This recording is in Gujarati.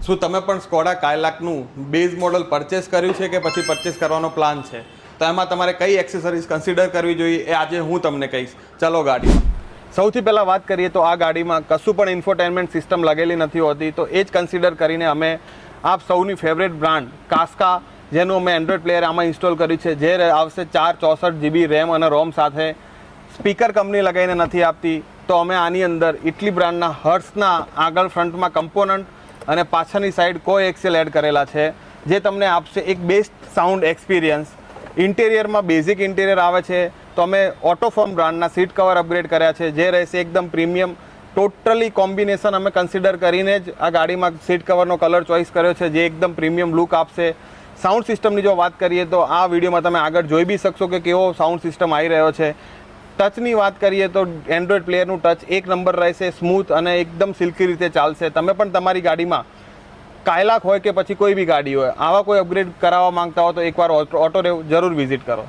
શું તમે પણ સ્કોડા કાયલાકનું બેઝ મોડલ પરચેસ કર્યું છે કે પછી પરચેસ કરવાનો પ્લાન છે? તો એમાં તમારે કઈ એક્સેસરીઝ કન્સિડર કરવી જોઈએ એ આજે હું તમને કહીશ. ચલો ગાડીમાં. સૌથી પહેલાં વાત કરીએ તો આ ગાડીમાં કશું પણ ઇન્ફોટેનમેન્ટ સિસ્ટમ લગેલી નથી હોતી, તો એ જ કન્સિડર કરીને અમે આપ સૌની ફેવરેટ બ્રાન્ડ કાસ્કા, જેનું અમે એન્ડ્રોઈડ પ્લેયર આમાં ઇન્સ્ટોલ કર્યું છે, જે આવશે 464 GB રેમ અને રોમ સાથે. સ્પીકર કંપની લગાવીને નથી આપતી, તો અમે આની અંદર ઇટલી બ્રાન્ડના હર્ટ્સના આગળ ફ્રન્ટમાં કમ્પોનન્ટ અને પાછળની સાઈડ કોઈ એક્સેલ એડ કરેલા છે, જે તમને આપશે એક બેસ્ટ સાઉન્ડ એક્સપિરિયન્સ. ઇન્ટિરિયરમાં બેઝિક ઇન્ટિરિયર આવે છે, તો અમે ઓટોફોર્મ બ્રાન્ડના સીટ કવર અપગ્રેડ કર્યા છે, જે રહેશે એકદમ પ્રીમિયમ. ટોટલી કોમ્બિનેશન અમે કન્સિડર કરીને જ આ ગાડીમાં સીટ કવરનો કલર ચોઇસ કર્યો છે, જે એકદમ પ્રીમિયમ લુક આપશે. સાઉન્ડ સિસ્ટમની જો વાત કરીએ તો આ વિડીયોમાં તમે આગળ જોઈ બી શકશો કે કેવો સાઉન્ડ સિસ્ટમ આવી રહ્યો છે. ટચની વાત કરીએ તો એન્ડ્રોઈડ પ્લેયરનું ટચ એક નંબર રહેશે, સ્મૂથ અને એકદમ સિલ્કી રીતે ચાલશે. તમે પણ તમારી ગાડીમાં કાયલાક હોય કે પછી કોઈ બી ગાડી હોય, આવા કોઈ અપગ્રેડ કરાવવા માંગતા હો તો એકવાર ઓટોરેવ જરૂર વિઝિટ કરો.